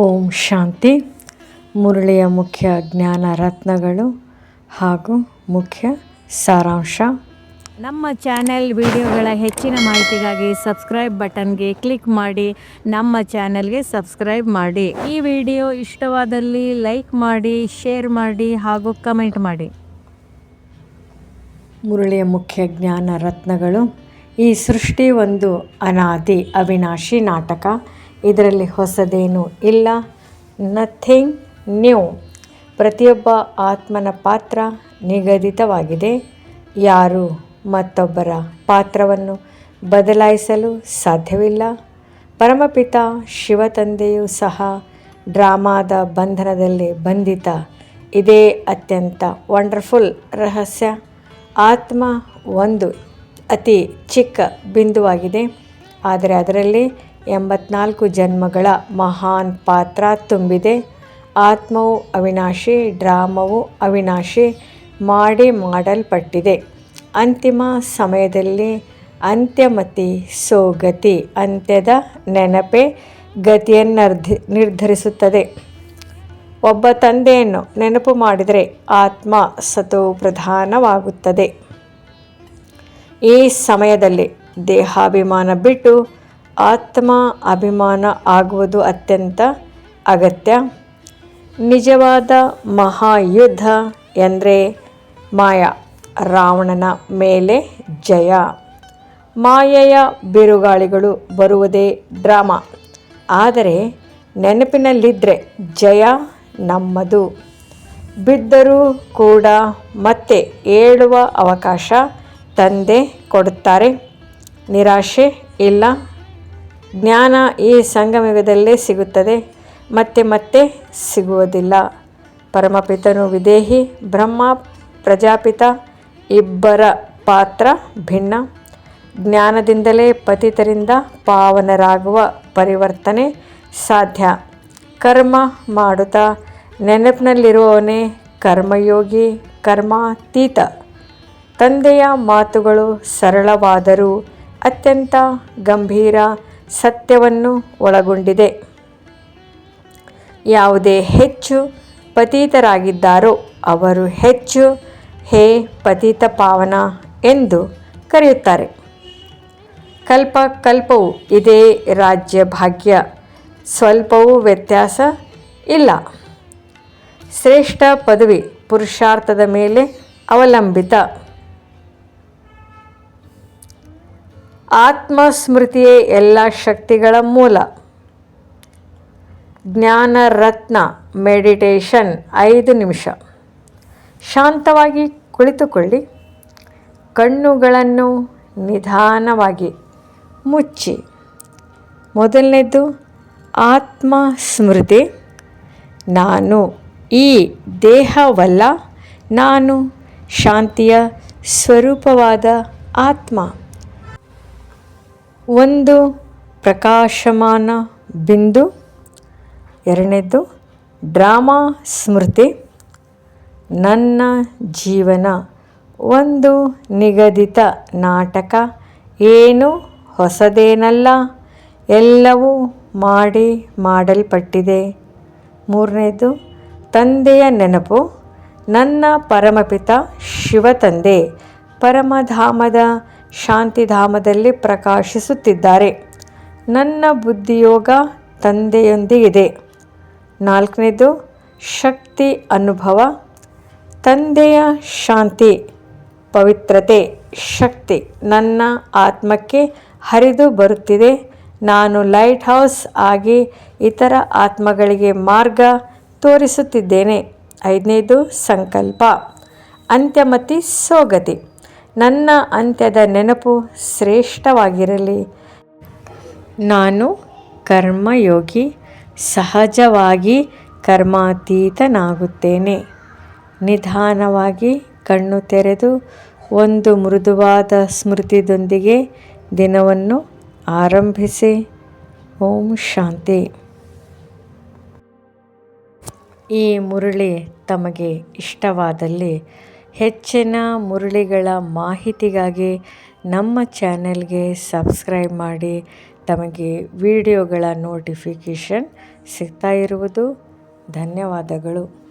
ಓಂ ಶಾಂತಿ. ಮುರಳಿಯ ಮುಖ್ಯ ಜ್ಞಾನ ರತ್ನಗಳು ಹಾಗೂ ಮುಖ್ಯ ಸಾರಾಂಶ. ನಮ್ಮ ಚಾನೆಲ್ ವಿಡಿಯೋಗಳ ಹೆಚ್ಚಿನ ಮಾಹಿತಿಗಾಗಿ ಸಬ್ಸ್ಕ್ರೈಬ್ ಬಟನ್ಗೆ ಕ್ಲಿಕ್ ಮಾಡಿ ನಮ್ಮ ಚಾನೆಲ್ಗೆ ಸಬ್ಸ್ಕ್ರೈಬ್ ಮಾಡಿ. ಈ ವಿಡಿಯೋ ಇಷ್ಟವಾದಲ್ಲಿ ಲೈಕ್ ಮಾಡಿ, ಶೇರ್ ಮಾಡಿ ಹಾಗೂ ಕಮೆಂಟ್ ಮಾಡಿ. ಮುರಳಿಯ ಮುಖ್ಯ ಜ್ಞಾನ ರತ್ನಗಳು. ಈ ಸೃಷ್ಟಿ ಒಂದು ಅನಾದಿ ಅವಿನಾಶಿ ನಾಟಕ. ಇದರಲ್ಲಿ ಹೊಸದೇನೂ ಇಲ್ಲ. Nothing new. ಪ್ರತಿಯೊಬ್ಬ ಆತ್ಮನ ಪಾತ್ರ ನಿಗದಿತವಾಗಿದೆ. ಯಾರೂ ಮತ್ತೊಬ್ಬರ ಪಾತ್ರವನ್ನು ಬದಲಾಯಿಸಲು ಸಾಧ್ಯವಿಲ್ಲ. ಪರಮಪಿತ ಶಿವ ತಂದೆಯೂ ಸಹ ಡ್ರಾಮಾದ ಬಂಧನದಲ್ಲಿ ಬಂಧಿತ. ಇದೇ ಅತ್ಯಂತ ವಂಡರ್ಫುಲ್ ರಹಸ್ಯ. ಆತ್ಮ ಒಂದು ಅತಿ ಚಿಕ್ಕ ಬಿಂದುವಾಗಿದೆ, ಆದರೆ ಅದರಲ್ಲಿ 84 ಜನ್ಮಗಳ ಮಹಾನ್ ಪಾತ್ರ ತುಂಬಿದೆ. ಆತ್ಮವು ಅವಿನಾಶಿ, ಡ್ರಾಮವು ಅವಿನಾಶಿ ಮಾಡಲ್ಪಟ್ಟಿದೆ. ಅಂತಿಮ ಸಮಯದಲ್ಲಿ ಅಂತ್ಯಮತಿ ಸೋಗತಿ, ಅಂತ್ಯದ ನೆನಪೇ ಗತಿಯನ್ನು ನಿರ್ಧರಿಸುತ್ತದೆ. ಒಬ್ಬ ತಂದೆಯನ್ನು ನೆನಪು ಮಾಡಿದರೆ ಆತ್ಮ ಸತೋ ಪ್ರಧಾನವಾಗುತ್ತದೆ. ಈ ಸಮಯದಲ್ಲಿ ದೇಹಾಭಿಮಾನ ಬಿಟ್ಟು ಆತ್ಮ ಅಭಿಮಾನ ಆಗುವುದು ಅತ್ಯಂತ ಅಗತ್ಯ. ನಿಜವಾದ ಮಹಾಯುದ್ಧ ಎಂದರೆ ಮಾಯಾ. ರಾವಣನ ಮೇಲೆ ಜಯ. ಮಾಯೆಯ ಬಿರುಗಾಳಿಗಳು ಬರುವುದೇ ಡ್ರಾಮಾ. ಆದರೆ ನೆನಪಿನಲ್ಲಿದ್ದರೆ ಜಯ ನಮ್ಮದು. ಬಿದ್ದರೂ ಕೂಡ ಮತ್ತೆ ಏಳುವ ಅವಕಾಶ ತಂದೆ ಕೊಡುತ್ತಾರೆ. ನಿರಾಶೆ ಇಲ್ಲ. ಜ್ಞಾನ ಈ ಸಂಗಮಯುಗದಲ್ಲೇ ಸಿಗುತ್ತದೆ, ಮತ್ತೆ ಮತ್ತೆ ಸಿಗುವುದಿಲ್ಲ. ಪರಮಪಿತನು ವಿದೇಹಿ. ಬ್ರಹ್ಮ ಪ್ರಜಾಪಿತ ಇಬ್ಬರ ಪಾತ್ರ ಭಿನ್ನ. ಜ್ಞಾನದಿಂದಲೇ ಪತಿತರಿಂದ ಪಾವನರಾಗುವ ಪರಿವರ್ತನೆ ಸಾಧ್ಯ. ಕರ್ಮ ಮಾಡುತ್ತಾ ನೆನಪಿನಲ್ಲಿರುವವನೇ ಕರ್ಮಯೋಗಿ, ಕರ್ಮಾತೀತ. ತಂದೆಯ ಮಾತುಗಳು ಸರಳವಾದರೂ ಅತ್ಯಂತ ಗಂಭೀರ ಸತ್ಯವನ್ನು ಒಳಗೊಂಡಿದೆ. ಯಾವುದೇ ಹೆಚ್ಚು ಪತಿತರಾಗಿದ್ದಾರೋ ಅವರು ಹೆಚ್ಚು ಹೇ ಪತಿತ ಪಾವನ ಎಂದು ಕರೆಯುತ್ತಾರೆ. ಕಲ್ಪ ಕಲ್ಪವೂ ಇದೇ ರಾಜ್ಯ ಭಾಗ್ಯ. ಸ್ವಲ್ಪವೂ ವ್ಯತ್ಯಾಸ ಇಲ್ಲ. ಶ್ರೇಷ್ಠ ಪದವಿ ಪುರುಷಾರ್ಥದ ಮೇಲೆ ಅವಲಂಬಿತ. ಆತ್ಮಸ್ಮೃತಿಯೇ ಎಲ್ಲ ಶಕ್ತಿಗಳ ಮೂಲ. ಜ್ಞಾನ ರತ್ನ ಮೆಡಿಟೇಷನ್. 5 ನಿಮಿಷ ಶಾಂತವಾಗಿ ಕುಳಿತುಕೊಳ್ಳಿ. ಕಣ್ಣುಗಳನ್ನು ನಿಧಾನವಾಗಿ ಮುಚ್ಚಿ. ಮೊದಲನೇದು ಆತ್ಮ ಸ್ಮೃತಿ. ನಾನು ಈ ದೇಹವಲ್ಲ, ನಾನು ಶಾಂತಿಯ ಸ್ವರೂಪವಾದ ಆತ್ಮ. ಒಂದು ಪ್ರಕಾಶಮಾನ ಬಿಂದು. ಎರಡನೇದು ಡ್ರಾಮಾ ಸ್ಮೃತಿ. ನನ್ನ ಜೀವನ ಒಂದು ನಿಗದಿತ ನಾಟಕ. ಏನು ಹೊಸದೇನಲ್ಲ, ಎಲ್ಲವೂ ಮಾಡಲ್ಪಟ್ಟಿದೆ. ಮೂರನೇದು ತಂದೆಯ ನೆನಪು. ನನ್ನ ಪರಮಪಿತ ಶಿವ ತಂದೆ ಪರಮಧಾಮದ ಶಾಂತಿಧಾಮದಲ್ಲಿ ಪ್ರಕಾಶಿಸುತ್ತಿದ್ದಾರೆ. ನನ್ನ ಬುದ್ಧಿಯೋಗ ತಂದೆಯೊಂದಿಗಿದೆ. ನಾಲ್ಕನೇದು ಶಕ್ತಿ ಅನುಭವ. ತಂದೆಯ ಶಾಂತಿ, ಪವಿತ್ರತೆ, ಶಕ್ತಿ ನನ್ನ ಆತ್ಮಕ್ಕೆ ಹರಿದು ಬರುತ್ತಿದೆ. ನಾನು ಲೈಟ್ ಹೌಸ್ ಆಗಿ ಇತರ ಆತ್ಮಗಳಿಗೆ ಮಾರ್ಗ ತೋರಿಸುತ್ತಿದ್ದೇನೆ. ಐದನೇದು ಸಂಕಲ್ಪ, ಅಂತ್ಯಮತಿ ಸೋಗತಿ. ನನ್ನ ಅಂತ್ಯದ ನೆನಪು ಶ್ರೇಷ್ಠವಾಗಿರಲಿ. ನಾನು ಕರ್ಮಯೋಗಿ. ಸಹಜವಾಗಿ ಕರ್ಮಾತೀತನಾಗುತ್ತೇನೆ. ನಿಧಾನವಾಗಿ ಕಣ್ಣು ತೆರೆದು ಒಂದು ಮೃದುವಾದ ಸ್ಮೃತಿಯೊಂದಿಗೆ ದಿನವನ್ನು ಆರಂಭಿಸಿ. ಓಂ ಶಾಂತಿ. ಈ ಮುರಳಿ ತಮಗೆ ಇಷ್ಟವಾದಲ್ಲಿ ಹೆಚ್ಚಿನ ಮುರಳಿಗಳ ಮಾಹಿತಿಗಾಗಿ ನಮ್ಮ ಚಾನೆಲ್ಗೆ ಸಬ್ಸ್ಕ್ರೈಬ್ ಮಾಡಿ. ತಮಗೆ ವಿಡಿಯೋಗಳ ನೋಟಿಫಿಕೇಷನ್ ಸಿಗ್ತಾ ಇರುವುದು. ಧನ್ಯವಾದಗಳು.